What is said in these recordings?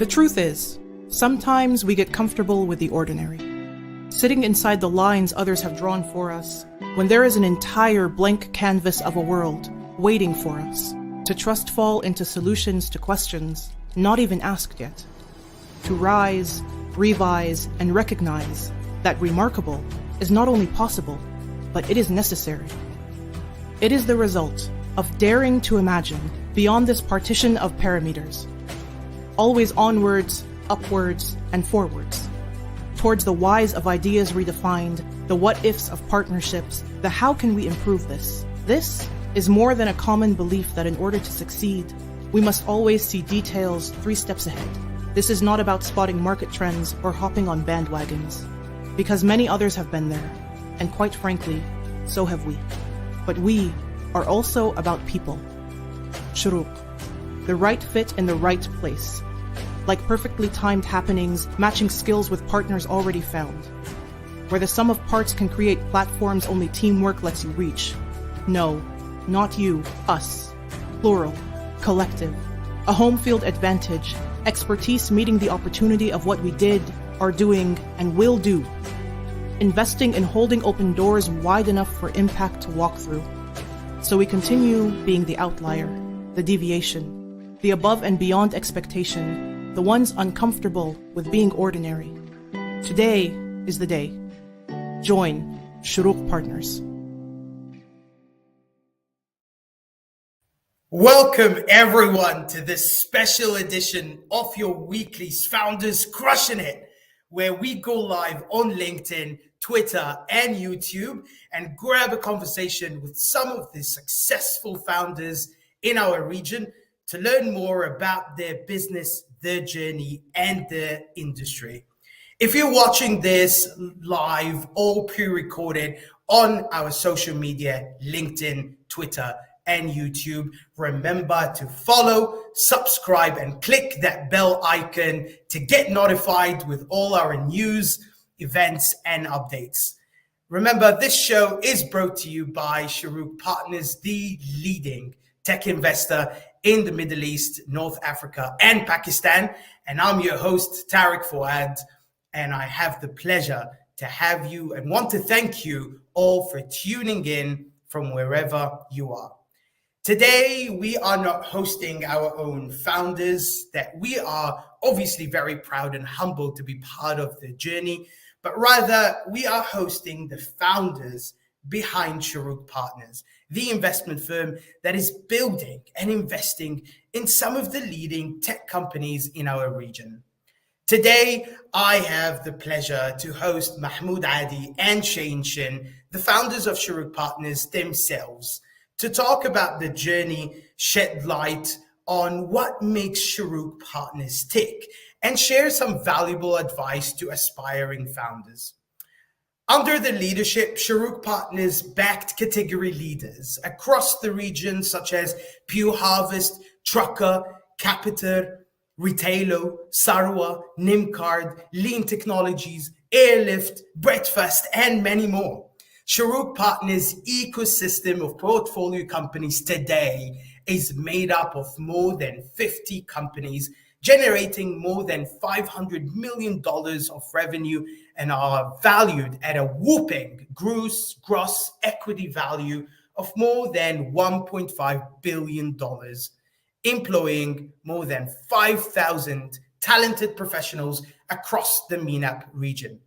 The truth is, sometimes we get comfortable with the ordinary, sitting inside the lines others have drawn for us, when there is an entire blank canvas of a world waiting for us to trust fall into solutions to questions not even asked yet, to rise, revise, and recognize that remarkable is not only possible, but it is necessary. It is the result of daring to imagine beyond this partition of parameters, always onwards, upwards, and forwards, towards the whys of ideas redefined, the what-ifs of partnerships, the how can we improve this. This is more than a common belief that in order to succeed, we must always see details 3 steps ahead. This is not about spotting market trends or hopping on bandwagons, because many others have been there, and quite frankly, so have we. But we are also about people. Shorooq, the right fit in the right place, like perfectly timed happenings matching skills with partners already found, where the sum of parts can create platforms only teamwork lets you reach. No, not you, us, plural, collective, a home field advantage, expertise meeting the opportunity of what we did, are doing, and will do, investing in holding open doors wide enough for impact to walk through. So we continue being the outlier, the deviation, the above and beyond expectation, the ones uncomfortable with being ordinary. Today is the day. Join Shorooq Partners. Welcome everyone to this special edition of your weekly Founders Crushin It, where we go live on LinkedIn, Twitter, and YouTube and grab a conversation with some of the successful founders in our region to learn more about their business, their journey, and their industry. If you're watching this live or pre-recorded on our social media, LinkedIn, Twitter, and YouTube, remember to follow, subscribe, and click that bell icon to get notified with all our news, events, and updates. Remember, this show is brought to you by Shorooq Partners, the leading tech investor in the Middle East, North Africa, and Pakistan. And I'm your host, Tariq Fouad, and I have the pleasure to have you and want to thank you all for tuning in from wherever you are. Today, we are not hosting our own founders that we are obviously very proud and humbled to be part of the journey, but rather we are hosting the founders behind Shorooq Partners, the investment firm that is building and investing in some of the leading tech companies in our region. Today, I have the pleasure to host Mahmoud and Shin, the founders of Shorooq Partners themselves, to talk about the journey, shed light on what makes Shorooq Partners tick, and share some valuable advice to aspiring founders. Under the leadership, Shorooq Partners backed category leaders across the region such as Pure Harvest, TruKKer, Capita, Retailo, Sarwa, NymCard, Lean Technologies, Airlift, Breadfast, and many more. Shorooq Partners' ecosystem of portfolio companies today is made up of more than 50 companies, generating more than $500 million of revenue and are valued at a whopping gross equity value of more than $1.5 billion, employing more than 5,000 talented professionals across the MENAP region.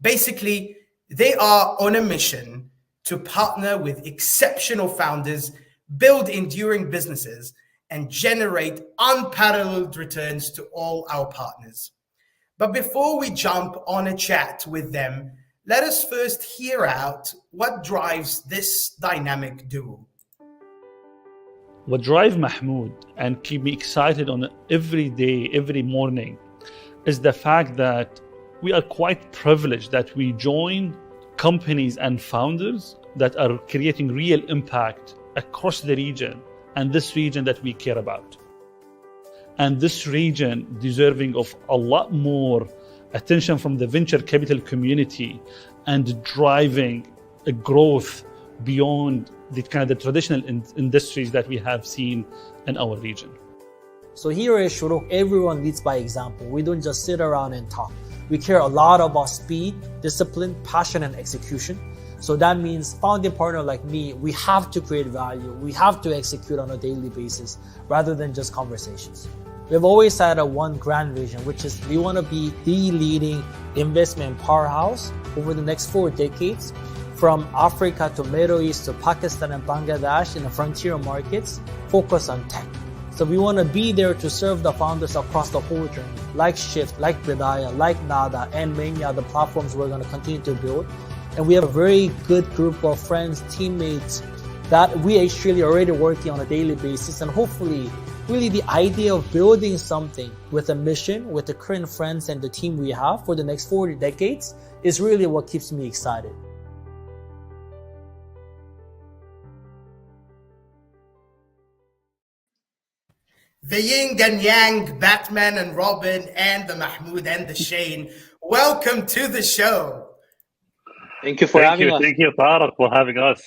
Basically, they are on a mission to partner with exceptional founders, build enduring businesses, and generate unparalleled returns to all our partners. But before we jump on a chat with them, let us first hear out what drives this dynamic duo. What drives Mahmoud and keep me excited on every day, every morning, is the fact that we are quite privileged that we join companies and founders that are creating real impact across the region and this region that we care about. And this region deserving of a lot more attention from the venture capital community and driving a growth beyond the kind of the traditional industries that we have seen in our region. So here at Shorooq, everyone leads by example. We don't just sit around and talk. We care a lot about speed, discipline, passion, and execution. So that means founding partner like me, we have to create value. We have to execute on a daily basis rather than just conversations. We've always had a one grand vision, which is we want to be the leading investment powerhouse over the next 4 decades, from Africa to Middle East to Pakistan and Bangladesh in the frontier markets, focus on tech. So we want to be there to serve the founders across the whole journey, like Shift, like Bidaya, like Nada, and many other platforms we're going to continue to build. And we have a very good group of friends, teammates that we actually already working on a daily basis. And hopefully, really the idea of building something with a mission, with the current friends and the team we have for the next 40 decades is really what keeps me excited. The yin and yang, Batman and Robin, and the Mahmoud and the Shin. Welcome to the show. Thank you for having us. Thank you, Tariq, for having us.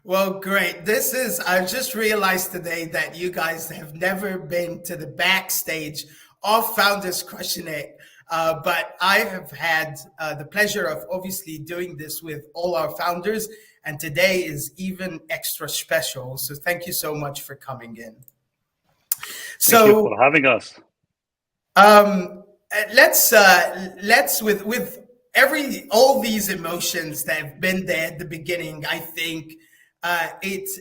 Well, great. I just realized today that you guys have never been to the backstage of Founders Crushin It. But I have had the pleasure of obviously doing this with all our founders. And today is even extra special. So thank you so much for coming in. Thank you for having us. Let's with all these emotions that have been there at the beginning, I think it's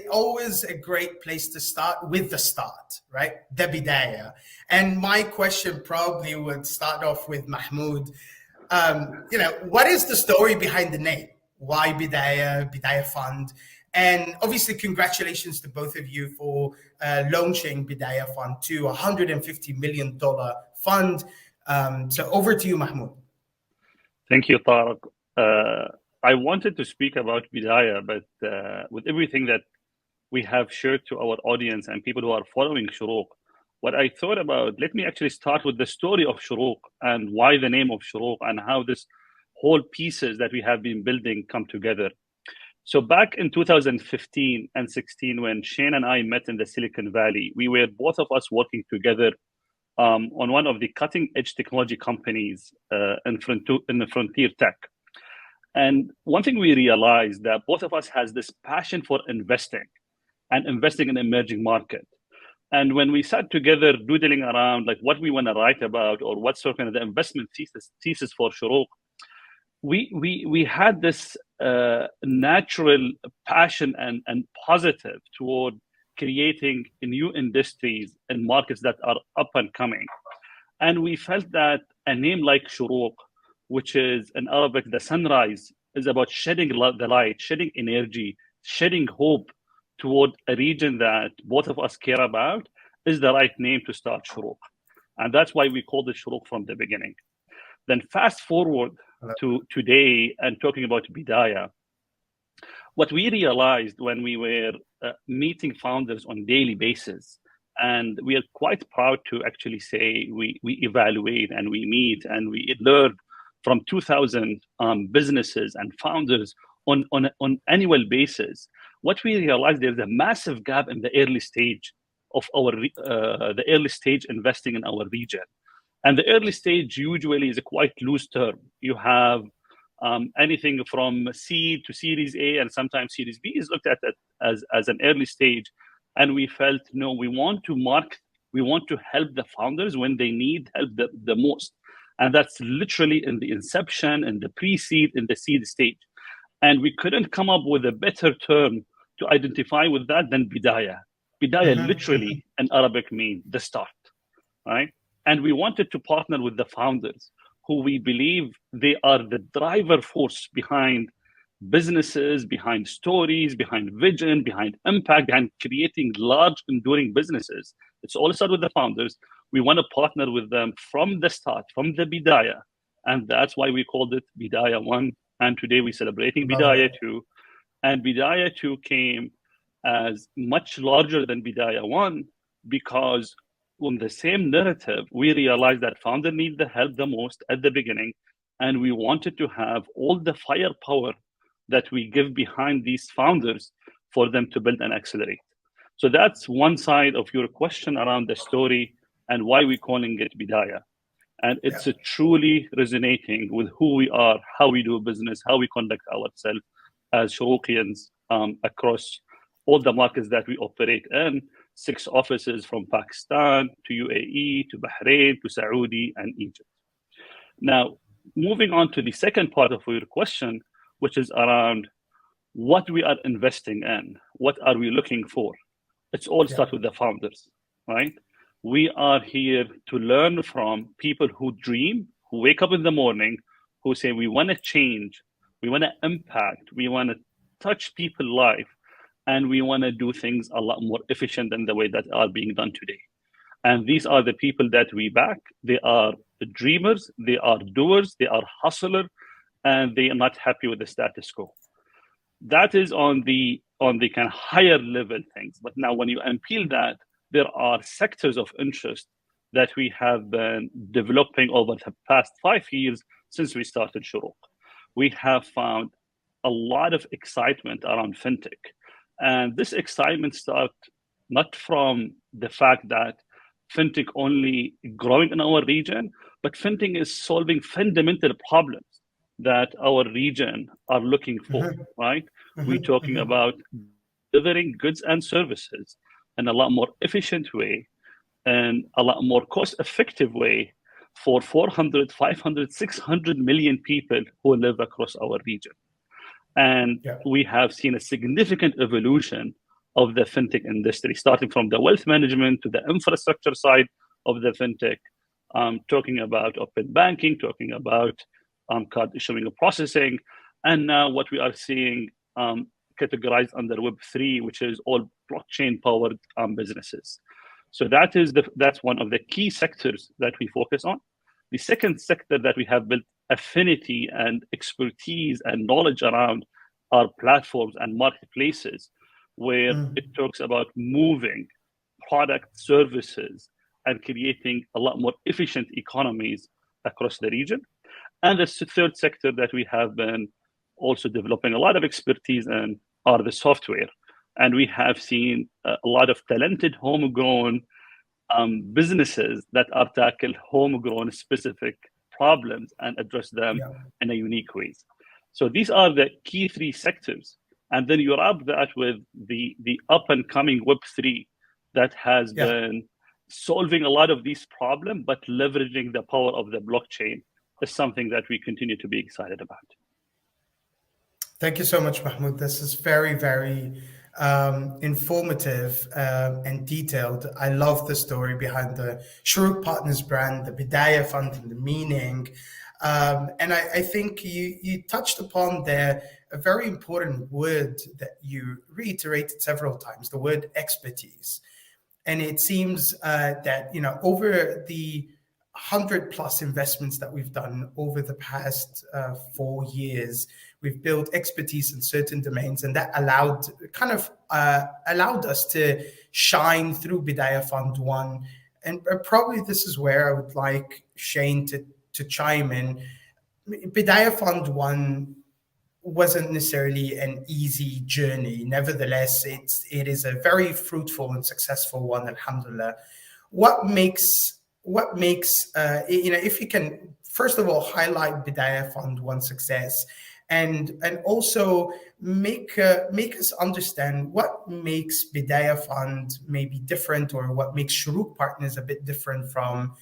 always a great place to start with the start, right? The bidaya. And my question probably would start off with Mahmoud. What is the story behind the name? Why Bidaya Fund? And obviously, congratulations to both of you for launching Bidaya Fund to $150 million fund. So over to you, Mahmoud. Thank you, Tariq. I wanted to speak about Bidaya, but with everything that we have shared to our audience and people who are following Shorooq, what I thought about, let me actually start with the story of Shorooq and why the name of Shorooq and how this whole pieces that we have been building come together. So back in 2015 and 16, when Shin and I met in the Silicon Valley, we were both of us working together on one of the cutting edge technology companies in the frontier tech. And one thing we realized that both of us has this passion for investing in emerging market. And when we sat together doodling around like what we want to write about or what sort of the investment thesis for Shorooq, we had this natural passion and positive toward creating new industries and markets that are up and coming. And we felt that a name like Shorooq, which is in Arabic, the sunrise, is about shedding the light, shedding energy, shedding hope toward a region that both of us care about, is the right name to start Shorooq. And that's why we called it Shorooq from the beginning. Then fast forward to today and talking about Bidaya, what we realized when we were meeting founders on daily basis, and we are quite proud to actually say we evaluate and we meet and we learn from 2,000 businesses and founders on annual basis. What we realized, there's a massive gap in the early stage of the early stage investing in our region. And the early stage usually is a quite loose term. You have anything from seed to Series A, and sometimes Series B is looked at as an early stage. And we felt, no, we want to help the founders when they need help the most. And that's literally in the inception, in the pre-seed, in the seed stage. And we couldn't come up with a better term to identify with that than Bidaya. Bidaya literally in Arabic means the start, right? And we wanted to partner with the founders who we believe they are the driver force behind businesses, behind stories, behind vision, behind impact, behind creating large, enduring businesses. It's all started with the founders. We want to partner with them from the start, from the Bidaya. And that's why we called it Bidaya 1. And today we're celebrating Bidaya 2. And Bidaya 2 came as much larger than Bidaya 1 because on the same narrative, we realized that founder need the help the most at the beginning. And we wanted to have all the firepower that we give behind these founders for them to build and accelerate. So that's one side of your question around the story and why we're calling it Bidaya. And it's truly resonating with who we are, how we do business, how we conduct ourselves as Shorooqians across all the markets that we operate in, 6 offices from Pakistan to UAE to Bahrain to Saudi and Egypt. Now, moving on to the second part of your question, which is around what we are investing in, what are we looking for? It's all start with the founders, right? We are here to learn from people who dream, who wake up in the morning, who say, we want to change, we want to impact, we want to touch people's life, and we want to do things a lot more efficient than the way that are being done today. And these are the people that we back. They are the dreamers, they are doers, they are hustlers, and they are not happy with the status quo. That is on the kind of higher level things. But now when you unpeel that, there are sectors of interest that we have been developing over the past 5 years since we started Shorooq. We have found a lot of excitement around fintech. And this excitement starts not from the fact that fintech only growing in our region, but fintech is solving fundamental problems that our region are looking for, right? We're talking about delivering goods and services in a lot more efficient way and a lot more cost-effective way for 400, 500, 600 million people who live across our region. And we have seen a significant evolution of the fintech industry, starting from the wealth management to the infrastructure side of the fintech, talking about open banking, talking about card issuing and processing, and now what we are seeing categorized under Web3, which is all blockchain-powered businesses. So that's one of the key sectors that we focus on. The second sector that we have built affinity and expertise and knowledge around are platforms and marketplaces, where it talks about moving product services and creating a lot more efficient economies across the region. And the third sector that we have been also developing a lot of expertise in are the software. And we have seen a lot of talented homegrown businesses that are tackle homegrown specific problems and address them in a unique ways. So these are the key 3 sectors. And then you wrap that with the up and coming Web3 that has been solving a lot of these problems, but leveraging the power of the blockchain is something that we continue to be excited about. Thank you so much, Mahmoud. This is very, very informative and detailed. I love the story behind the Shorooq Partners brand, the Bidaya Fund, and the meaning. And I think you touched upon there a very important word that you reiterated several times, the word expertise. And it seems that, over the 100+ investments that we've done over the past 4 years, we've built expertise in certain domains, and that allowed us to shine through Bidaya Fund 1. And probably this is where I would like Shane to chime in. Bidaya Fund 1 wasn't necessarily an easy journey. Nevertheless, it is a very fruitful and successful one, alhamdulillah. What makes if you can, first of all, highlight Bidaya Fund 1 success, and also make us understand what makes Bidaya Fund maybe different, or what makes Shorooq Partners a bit different from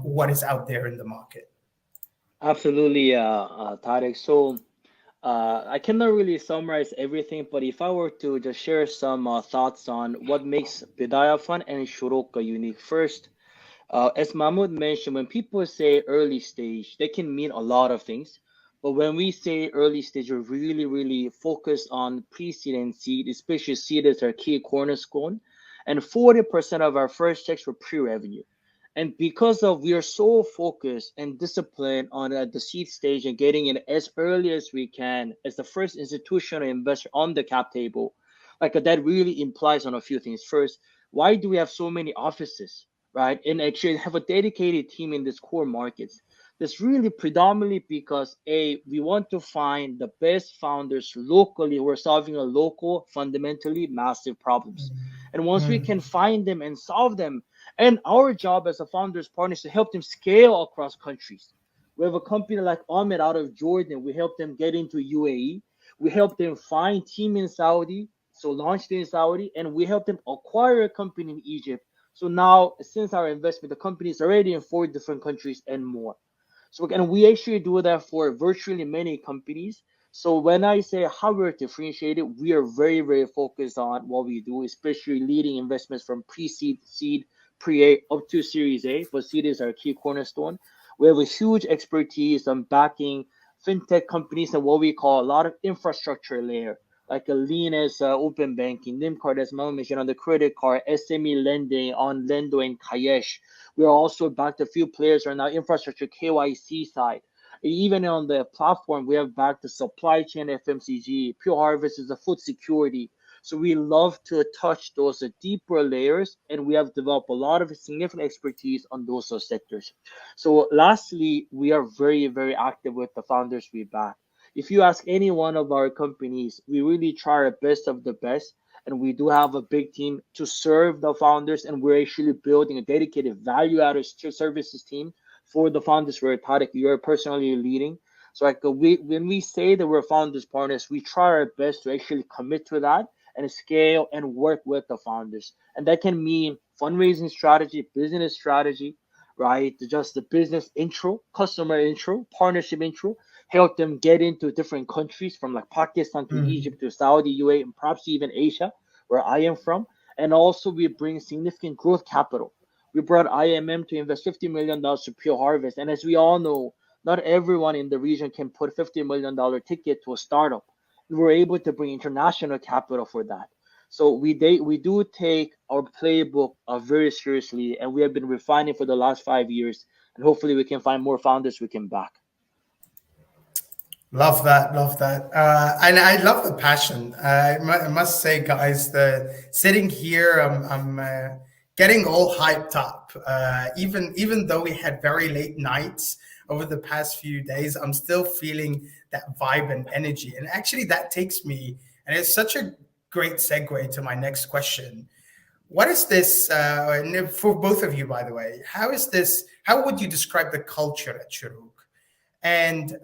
what is out there in the market. Absolutely, Tarek. So I cannot really summarize everything, but if I were to just share some thoughts on what makes Bidaya Fund and Shorooq unique. First, as Mahmoud mentioned, when people say early stage, they can mean a lot of things. But when we say early stage, we're really, really focused on pre-seed and seed, especially seed is our key cornerstone. And 40% of our first checks were pre-revenue. And because of we are so focused and disciplined on the seed stage and getting in as early as we can as the first institutional investor on the cap table, like that really implies on a few things. First, why do we have so many offices, right? And actually have a dedicated team in these core markets. That's really predominantly because we want to find the best founders locally who are solving a local, fundamentally massive problems. And once we can find them and solve them, and our job as a founders partner is to help them scale across countries. We have a company like Ahmed out of Jordan. We help them get into UAE. We help them find team in Saudi, so launched in Saudi, and we help them acquire a company in Egypt. So now, since our investment, the company is already in 4 different countries and more. So and we actually do that for virtually many companies. So when I say how we're differentiated, we are very, very focused on what we do, especially leading investments from pre-seed, seed, pre-A up to Series A. But seed is our key cornerstone. We have a huge expertise on backing fintech companies and what we call a lot of infrastructure layer, like a lean as open banking, NymCard as Mahmoud mentioned on the credit card, SME lending on Lendo and Kayesh. We are also backed a few players are now infrastructure KYC side. Even on the platform, we have backed the supply chain FMCG, Pure Harvest is the food security. So we love to touch those deeper layers, and we have developed a lot of significant expertise on those sectors. So lastly, we are very, very active with the founders we back. If you ask any one of our companies, we really try our best of the best, and we do have a big team to serve the founders, and we're actually building a dedicated value-added services team for the founders where Tarek, you're personally leading. So like when we say that we're founders partners, we try our best to actually commit to that and scale and work with the founders. And that can mean fundraising strategy, business strategy, right? Just the business intro, customer intro, partnership intro, help them get into different countries from like Pakistan to Egypt to Saudi, UAE, and perhaps even Asia, where I am from. And also we bring significant growth capital. We brought IMM to invest $50 million to Pure Harvest. And as we all know, not everyone in the region can put $50 million ticket to a startup. We were able to bring international capital for that. So we do take our playbook very seriously, and we have been refining for the last 5 years. And hopefully we can find more founders we can back. Love that, love that, and I love the passion. I must say, guys, the sitting here, I'm getting all hyped up. Even though we had very late nights over the past few days, I'm still feeling that vibe and energy. And actually, that takes me, and it's such a great segue to my next question. What is this, and for both of you, by the way, how would you describe the culture at Shorooq? And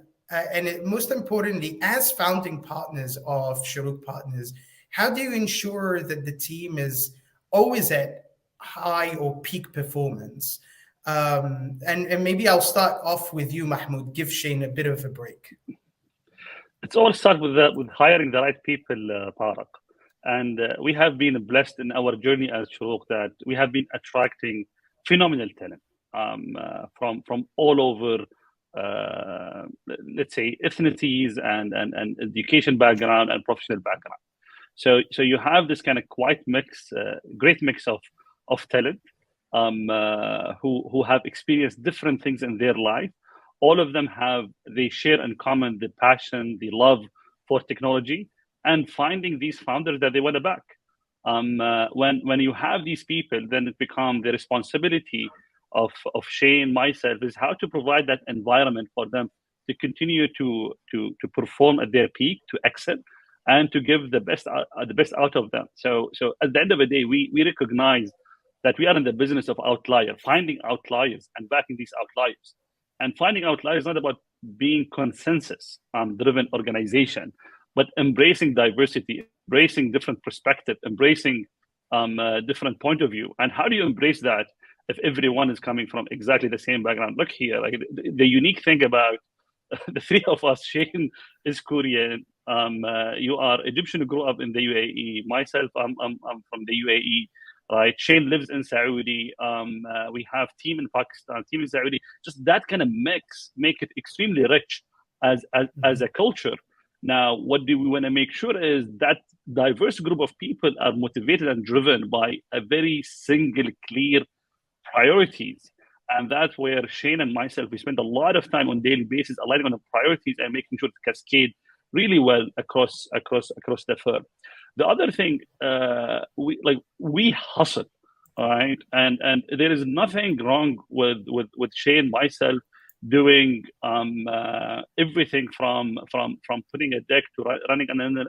most importantly, as founding partners of Shorooq Partners, how do you ensure that the team is always at high or peak performance? And maybe I'll start off with you, Mahmoud. Give Shane a bit of a break. It's all start with hiring the right people, Tarek. And we have been blessed in our journey as Shorooq that we have been attracting phenomenal talent from all over, let's say, ethnicities and education background and professional background. So you have this kind of great mix of talent who have experienced different things in their life. All of them they share in common the passion, the love for technology, and finding these founders that they want to back. When you have these people, then it becomes the responsibility of Shane, myself, is how to provide that environment for them to continue to perform at their peak, to excel, and to give the best out of them. So at the end of the day, we recognize that we are in the business of finding outliers and backing these outliers. And finding outliers is not about being consensus-driven organization, but embracing diversity, embracing different perspective, embracing different point of view. And how do you embrace that if everyone is coming from exactly the same background? Look here, like the unique thing about the three of us, Shane is Korean, you are Egyptian who grew up in the UAE. Myself, I'm from the UAE. Right, Shane lives in Saudi. We have team in Pakistan, team in Saudi. Just that kind of mix make it extremely rich as a culture. Now, what do we want to make sure is that diverse group of people are motivated and driven by a very single, clear priorities. And that's where Shane and myself, we spend a lot of time on daily basis aligning on the priorities and making sure to cascade really well across the firm. The other thing, we hustle, all right? And there is nothing wrong with Shane, myself, doing everything from putting a deck to running an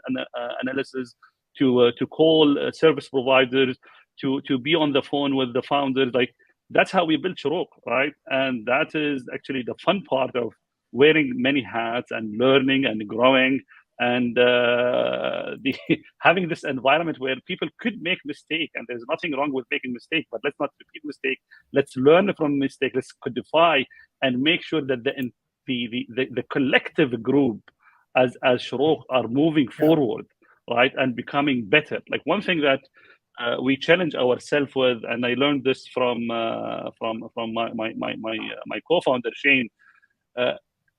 analysis to call service providers to be on the phone with the founders. Like, that's how we built Shorooq, right? And that is actually the fun part of wearing many hats and learning and growing, and having this environment where people could make mistake, and there's nothing wrong with making mistake, but let's not repeat mistake. Let's learn from mistake. Let's codify and make sure that the collective group as Shorooq are moving forward, right, and becoming better. Like, one thing that we challenge ourselves with, and I learned this from my co-founder Shin.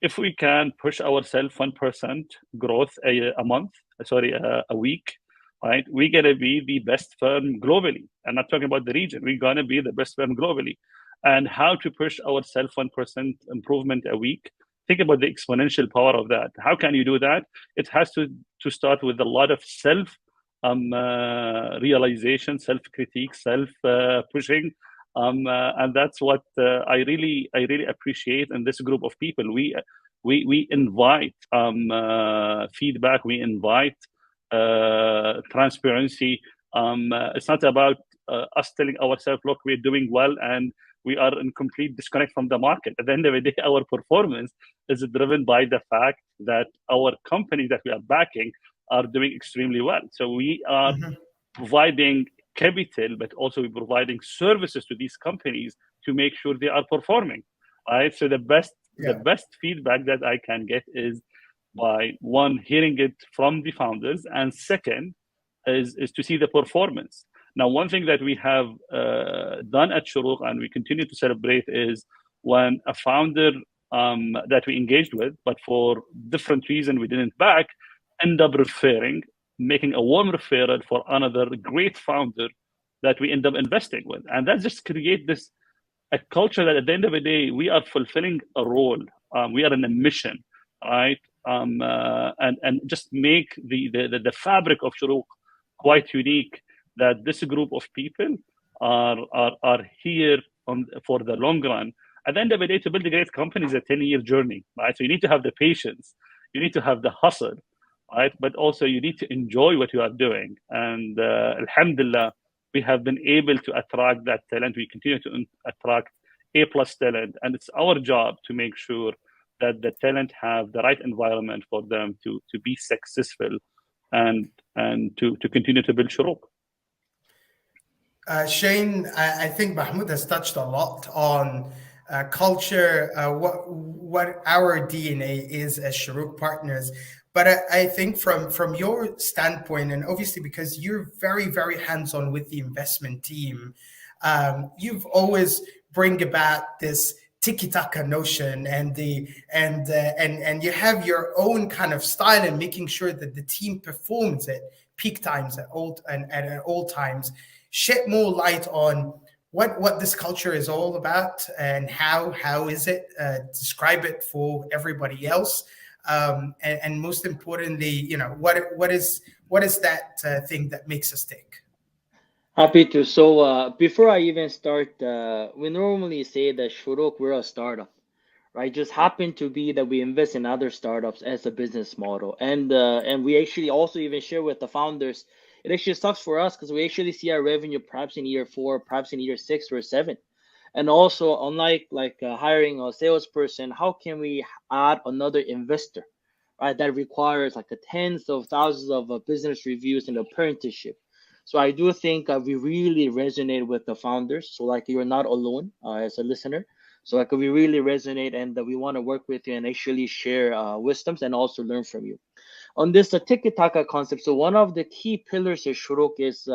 If we can push ourselves 1% growth a week, right? We're gonna be the best firm globally. I'm not talking about the region. We're gonna be the best firm globally. And how to push ourselves 1% improvement a week? Think about the exponential power of that. How can you do that? It has to start with a lot of self realization, self-critique, pushing. And that's what I really appreciate in this group of people. We invite feedback. We invite transparency. It's not about us telling ourselves, look, we're doing well and we are in complete disconnect from the market. At the end of the day, our performance is driven by the fact that our companies that we are backing are doing extremely well. So we are providing capital, but also we're providing services to these companies to make sure they are performing. Right. So the best feedback that I can get is by, one, hearing it from the founders, and second is to see the performance. Now, one thing that we have done at Shorooq and we continue to celebrate is when a founder that we engaged with, but for different reason we didn't back, end up making a warm referral for another great founder that we end up investing with. And that just creates a culture that at the end of the day, we are fulfilling a role. We are in a mission, right? And just make the fabric of Shorooq quite unique, that this group of people are here for the long run. At the end of the day, to build a great company is a 10-year journey, right? So you need to have the patience, you need to have the hustle, right? But also you need to enjoy what you are doing. And alhamdulillah, we have been able to attract that talent. We continue to attract A+ talent, and it's our job to make sure that the talent have the right environment for them to be successful and to continue to build Shorooq. Shane, I think Mahmoud has touched a lot on culture, what our DNA is as Shorooq Partners. But I think from your standpoint, and obviously because you're very, very hands-on with the investment team, you've always bring about this tiki-taka notion and you have your own kind of style in making sure that the team performs at peak times at all times. Shed more light on what this culture is all about and how is it, describe it for everybody else, and most importantly, you know, what is that thing that makes us tick? Happy to. So before I even start, we normally say that Shorooq, we're a startup, right? Just happen to be that we invest in other startups as a business model, and we actually also even share with the founders. It actually sucks for us because we actually see our revenue perhaps in year 4, perhaps in year 6 or 7. And also, unlike hiring a salesperson, how can we add another investor, right? That requires like tens of thousands of business reviews and apprenticeship. So I do think we really resonate with the founders. So like, you're not alone as a listener. So like, we really resonate, and we want to work with you and actually share wisdoms and also learn from you. On this tiki-taka concept, so one of the key pillars of Shorooq is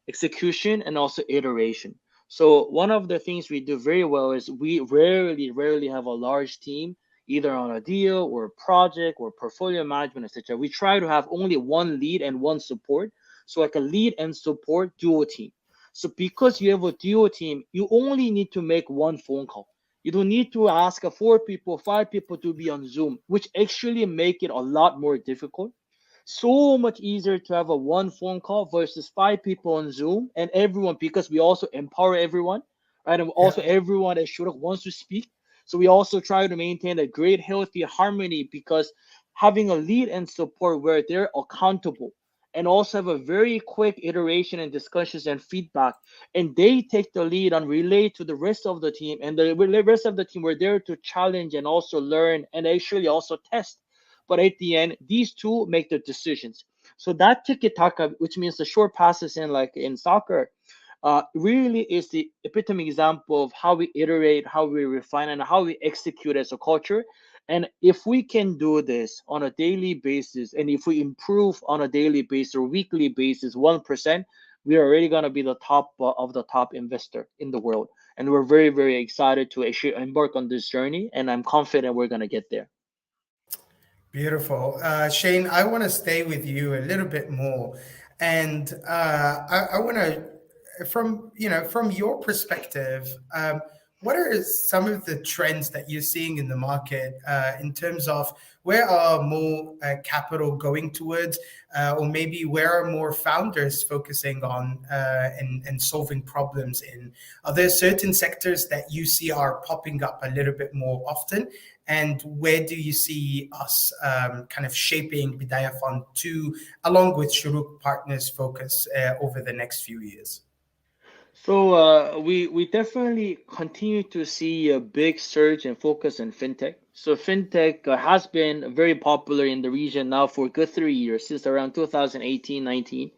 execution and also iteration. So one of the things we do very well is we rarely have a large team, either on a deal or a project or portfolio management, etc. We try to have only one lead and one support. So like a lead and support duo team. So because you have a duo team, you only need to make one phone call. You don't need to ask 4 people, 5 people to be on Zoom, which actually make it a lot more difficult. So much easier to have a one phone call versus 5 people on Zoom, and everyone, because we also empower everyone, right? And also everyone at Shorooq wants to speak. So we also try to maintain a great, healthy harmony, because having a lead and support where they're accountable and also have a very quick iteration and discussions and feedback, and they take the lead and relay to the rest of the team, and the rest of the team were there to challenge and also learn and actually also test. But at the end, these two make the decisions. So that tiki-taka, which means the short passes in like in soccer, really is the epitome example of how we iterate, how we refine, and how we execute as a culture. And if we can do this on a daily basis, and if we improve on a daily basis or weekly basis, 1%, we are already going to be the top of the top investor in the world. And we're very, very excited to actually embark on this journey. And I'm confident we're going to get there. Beautiful. Shane, I want to stay with you a little bit more. And I want to, from your perspective, what are some of the trends that you're seeing in the market in terms of where are more capital going towards, or maybe where are more founders focusing on and solving problems in? Are there certain sectors that you see are popping up a little bit more often? And where do you see us kind of shaping Bidayah Fund 2 along with Shorooq Partners focus over the next few years? So we definitely continue to see a big surge and focus in fintech. So fintech has been very popular in the region now for a good 3 years, since around 2018-19.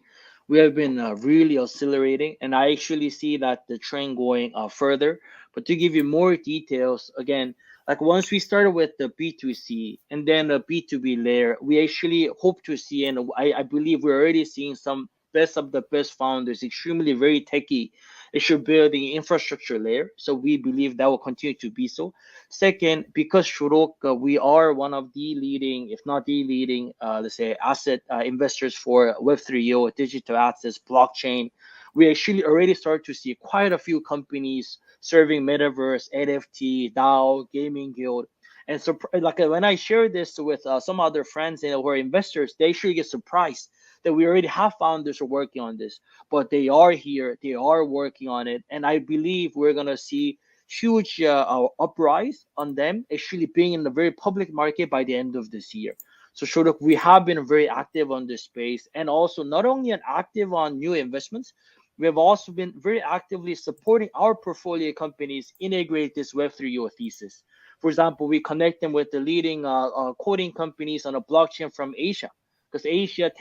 We have been really accelerating, and I actually see that the trend going further. But to give you more details, again, like once we started with the B2C and then the B2B layer, we actually hope to see, and I believe we're already seeing some best of the best founders, extremely very techy, they should build the infrastructure layer. So we believe that will continue to be so. Second, because Shorooq, we are one of the leading, if not the leading, let's say asset investors for Web3, digital assets, blockchain. We actually already start to see quite a few companies serving metaverse, NFT, DAO, gaming guild. And so like when I share this with some other friends who are investors, they actually get surprised that we already have founders who are working on this, but they are here, they are working on it. And I believe we're going to see huge uprise on them actually being in the very public market by the end of this year. So Shorooq, we have been very active on this space, and also not only an active on new investments, we have also been very actively supporting our portfolio companies integrate this Web3 thesis. For example, we connect them with the leading coding companies on a blockchain from Asia, because Asia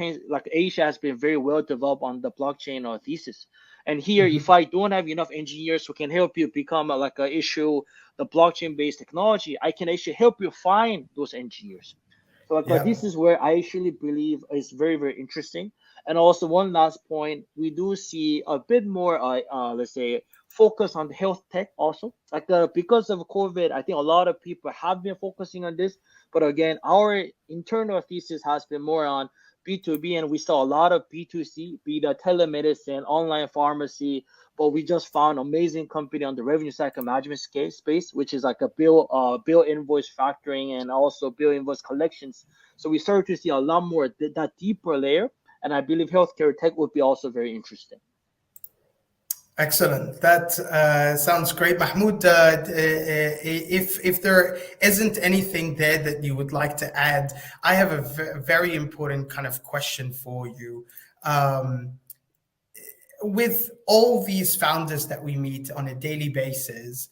has been very well developed on the blockchain thesis. And here, if I don't have enough engineers who can help you become issue the blockchain-based technology, I can actually help you find those engineers. So this is where I actually believe is very, very interesting. And also one last point, we do see a bit more, let's say, focus on health tech also. Because of COVID, I think a lot of people have been focusing on this. But again, our internal thesis has been more on B2B, and we saw a lot of B2C, be the telemedicine, online pharmacy. But we just found an amazing company on the revenue cycle management space, which is like a bill invoice factoring and also bill invoice collections. So we started to see a lot more that deeper layer. And I believe healthcare tech would be also very interesting. Excellent. That sounds great, Mahmoud. If there isn't anything there that you would like to add, I have a very important kind of question for you. With all these founders that we meet on a daily basis,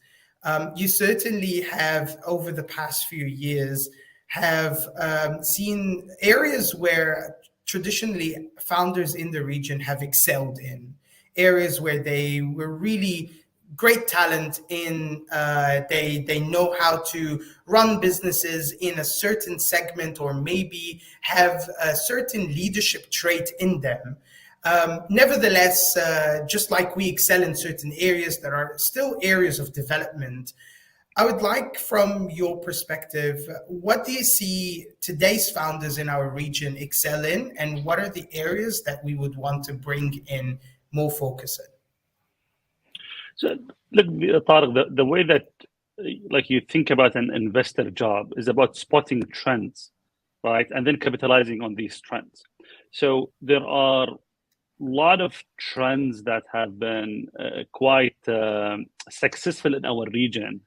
you certainly have, over the past few years, have seen areas where traditionally founders in the region have excelled in. Areas where they were really great talent in, they know how to run businesses in a certain segment, or maybe have a certain leadership trait in them. Nevertheless, just like we excel in certain areas, there are still areas of development. I would like, from your perspective, what do you see today's founders in our region excel in, and what are the areas that we would want to bring in more focus in? So, look, Tariq, the way that you think about an investor job is about spotting trends, right? And then capitalizing on these trends. So there are a lot of trends that have been quite successful in our region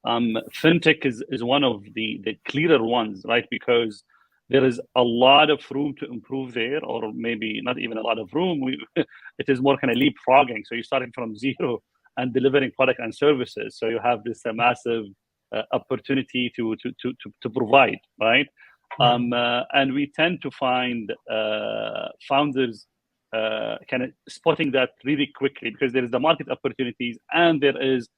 Fintech is one of the clearer ones, right? Because there is a lot of room to improve there, or maybe not even a lot of room. It is more kind of leapfrogging. So you're starting from zero and delivering product and services. So you have this massive opportunity to provide, right? And we tend to find founders kind of spotting that really quickly, because there is the market opportunities, and there is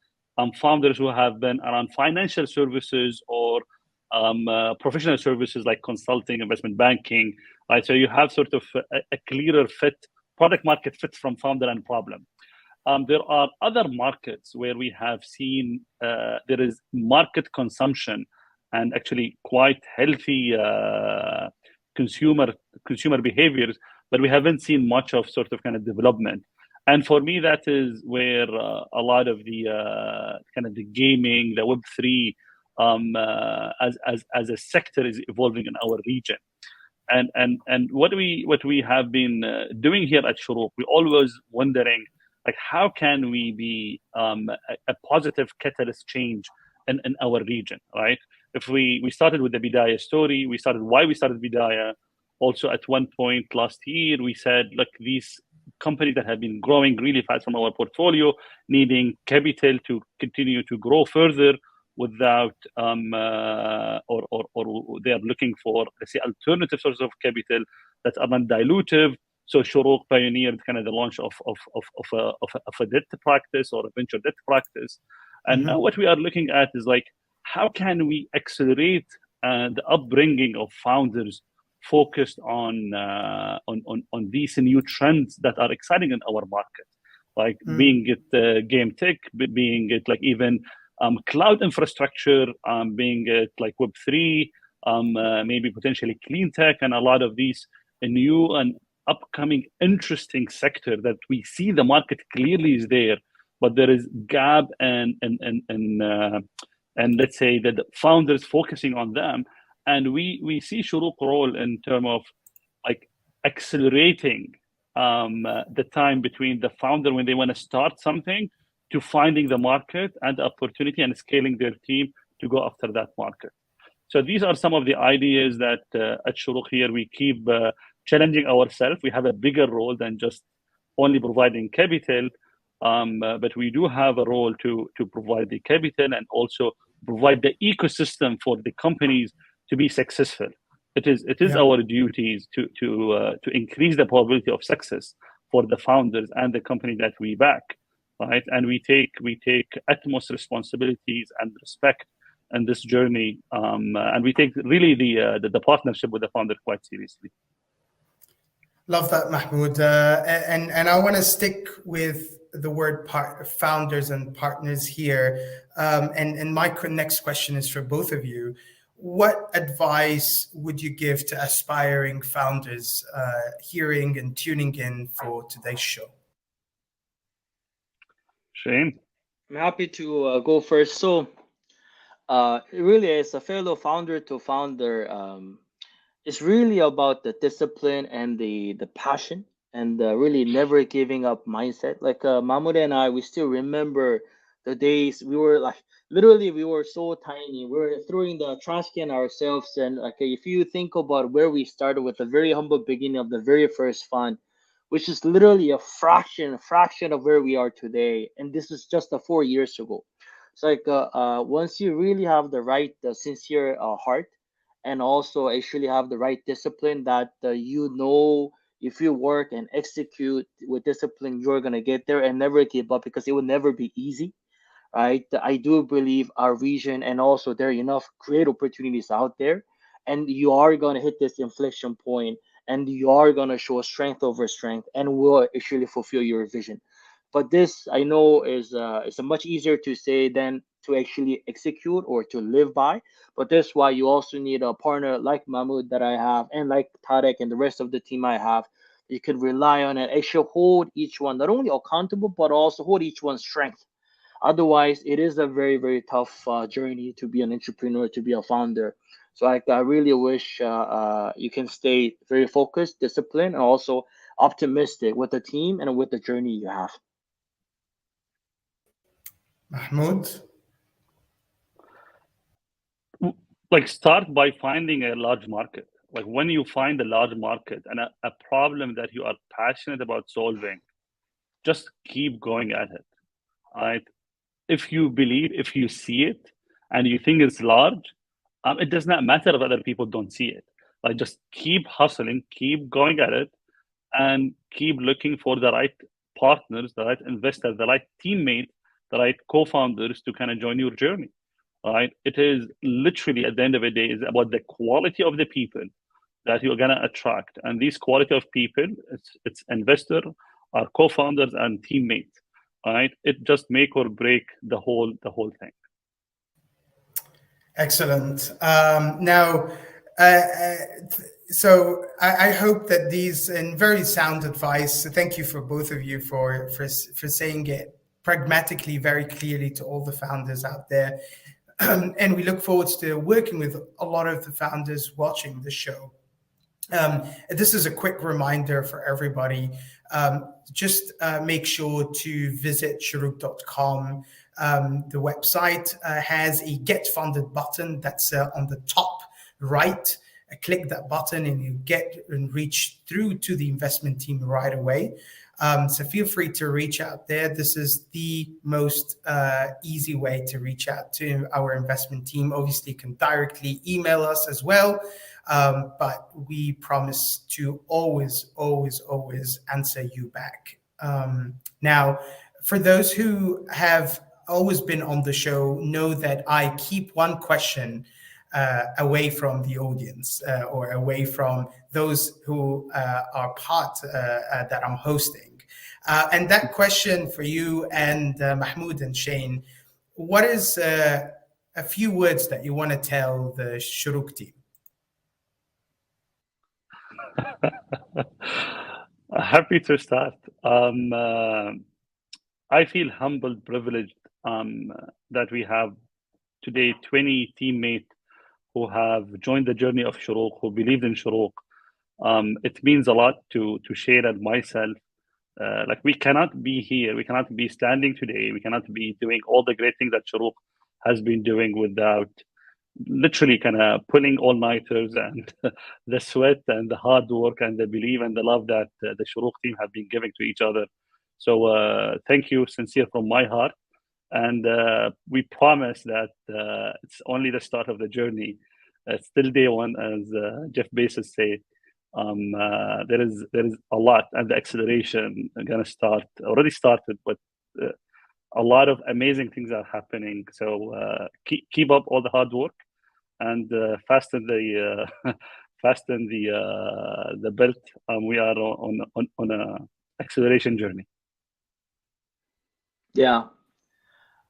founders who have been around financial services or professional services like consulting, investment banking, right? So you have sort of a clearer fit, product market fit from founder and problem. There are other markets where we have seen there is market consumption and actually quite healthy consumer behaviors, but we haven't seen much of sort of kind of development. And for me, that is where a lot of the kind of the gaming, the Web3 as a sector is evolving in our region. And what we have been doing here at Shorooq, we always wondering, like, how can we be a positive catalyst change in our region, right? If we started with the Bidaya story, why we started Bidaya. Also, at one point last year, we said, look, these companies that have been growing really fast from our portfolio, needing capital to continue to grow further without, or they are looking for, let's say, alternative sources of capital that are not dilutive. So Shorooq pioneered kind of the launch of a debt practice or a venture debt practice. And now what we are looking at is like, how can we accelerate the upbringing of founders focused on these new trends that are exciting in our market, like being it game tech, being it like even cloud infrastructure, being it like Web3, maybe potentially clean tech, and a lot of these new and upcoming interesting sector that we see the market clearly is there, but there is gap and let's say that the founders focusing on them. And we see Shorooq role in terms of like accelerating the time between the founder when they want to start something to finding the market and the opportunity and scaling their team to go after that market. So these are some of the ideas that at Shorooq here we keep challenging ourselves. We have a bigger role than just only providing capital, but we do have a role to provide the capital and also provide the ecosystem for the companies to be successful. It is our duties to increase the probability of success for the founders and the company that we back, right? And we take utmost responsibilities and respect in this journey, and we take really the partnership with the founder quite seriously. Love that, Mahmoud. And I want to stick with the word founders and partners here. And my next question is for both of you. What advice would you give to aspiring founders hearing and tuning in for today's show? Shane? I'm happy to go first. So really, as a fellow founder to founder, it's really about the discipline and the passion and really never giving up mindset. Like Mahmoud and I, we still remember the days we were like, literally, we were so tiny. We were throwing the trash can ourselves. And like, if you think about where we started with the very humble beginning of the very first fund, which is literally a fraction of where we are today. And this is just 4 years ago. It's like once you really have the right sincere heart, and also actually have the right discipline that if you work and execute with discipline, you're going to get there and never give up, because it will never be easy, right? I do believe our region, and also there are enough great opportunities out there, and you are going to hit this inflection point, and you are going to show strength over strength and will actually fulfill your vision. But this, I know, is much easier to say than to actually execute or to live by. But that's why you also need a partner like Mahmoud that I have, and like Tarek and the rest of the team I have. You can rely on and actually hold each one not only accountable, but also hold each one's strength. Otherwise, it is a very, very tough journey to be an entrepreneur, to be a founder. So I really wish you can stay very focused, disciplined, and also optimistic with the team and with the journey you have. Mahmoud? Like, start by finding a large market. Like, when you find a large market and a problem that you are passionate about solving, just keep going at it, right? If you see it and you think it's large, it does not matter if other people don't see it. Like, just keep hustling, keep going at it, and keep looking for the right partners, the right investors, the right teammates, the right co-founders to kind of join your journey. Right? It is literally, at the end of the day, is about the quality of the people that you're gonna attract, and these quality of people, it's investor, our co-founders and teammates. Right? It just make or break the whole thing. Excellent. Now, so I hope that these, and very sound advice. Thank you for both of you for saying it pragmatically, very clearly to all the founders out there. And we look forward to working with a lot of the founders watching the show. This is a quick reminder for everybody. Just make sure to visit Shorooq.com. The website has a Get Funded button that's on the top right. Click that button and you get and reach through to the investment team right away. So feel free to reach out there. This is the most easy way to reach out to our investment team. Obviously, you can directly email us as well, but we promise to always answer you back. Now, for those who have always been on the show, know that I keep one question away from the audience or away from those who are part that I'm hosting. And that question for you and Mahmoud and Shane, what is a few words that you want to tell the Shorooq team? Happy to start. I feel humbled, privileged that we have today 20 teammates who have joined the journey of Shorooq, who believed in Shorooq. It means a lot to Shane and myself. Like, we cannot be here, we cannot be standing today, we cannot be doing all the great things that Shorooq has been doing without literally kind of pulling all-nighters and the sweat and the hard work and the belief and the love that the Shorooq team have been giving to each other. So thank you, sincere from my heart. And we promise that it's only the start of the journey. It's still day one, as Jeff Bezos said. There is a lot, and the acceleration gonna start. Already started, but a lot of amazing things are happening. So keep up all the hard work, and fasten the belt. We are on a acceleration journey. Yeah.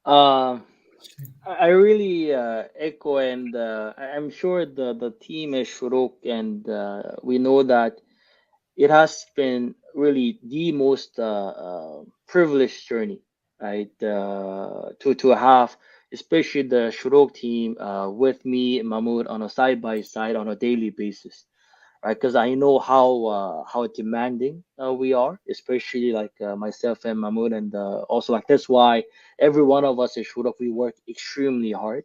I really echo, and I'm sure the team at Shorooq, and we know that it has been really the most privileged journey, right? To have, especially the Shorooq team with me and Mahmoud on a side by side on a daily basis, right? Because I know how demanding we are, especially like myself and Mahmoud, and also like that's why every one of us at Shorooq, we work extremely hard,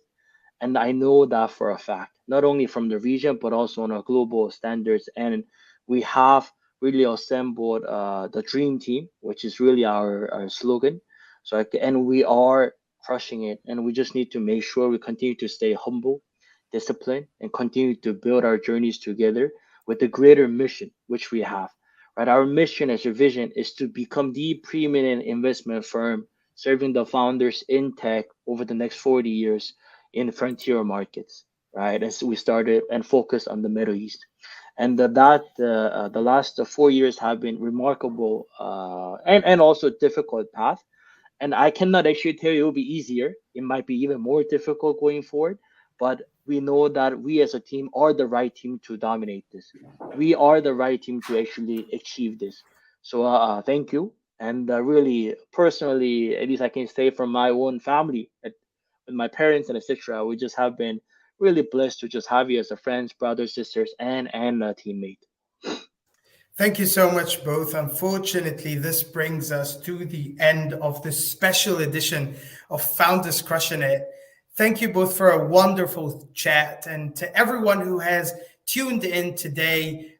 and I know that for a fact, not only from the region but also on our global standards. And we have really assembled the dream team, which is really our slogan. So and we are crushing it, and we just need to make sure we continue to stay humble, disciplined, and continue to build our journeys together with the greater mission which we have, right? Our mission as a vision is to become the preeminent investment firm serving the founders in tech over the next 40 years in frontier markets, right? As we started and focused on the Middle East. And the last 4 years have been remarkable and also difficult path. And I cannot actually tell you it will be easier. It might be even more difficult going forward. But we know that we as a team are the right team to dominate this. We are the right team to actually achieve this. So thank you. And really, personally, at least I can say from my own family, with my parents and etc., we just have been really blessed to just have you as a friends, brothers, sisters, and a teammate. Thank you so much, both. Unfortunately, this brings us to the end of this special edition of Founders Crushin It. Thank you both for a wonderful chat. And to everyone who has tuned in today,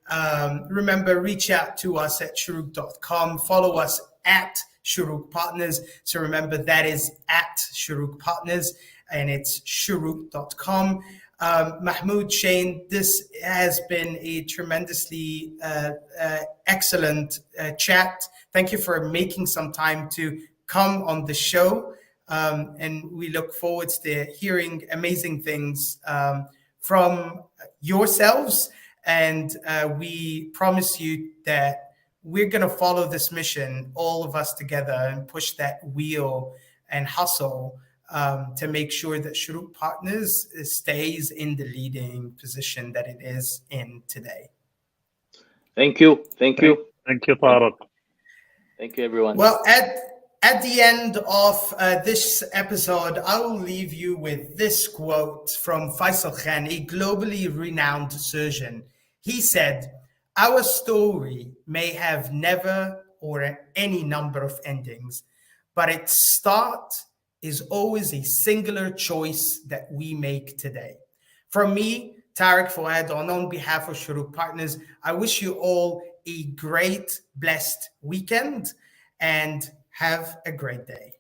remember, reach out to us at Shorooq.com. Follow us at Shorooq Partners. So remember, that is at Shorooq Partners, and it's Shorooq.com. Mahmoud, Shane, this has been a tremendously excellent chat. Thank you for making some time to come on the show. And we look forward to hearing amazing things from yourselves. And we promise you that we're going to follow this mission, all of us together, and push that wheel and hustle to make sure that Shorooq Partners stays in the leading position that it is in today. Thank you. Thank you. Thank you, Tariq. Thank you, everyone. Well, at the end of this episode, I will leave you with this quote from Faisal Khan, a globally renowned surgeon. He said, "Our story may have never or any number of endings, but its start is always a singular choice that we make today." From me, Tariq Fouad, on behalf of Shorooq Partners, I wish you all a great, blessed weekend and have a great day.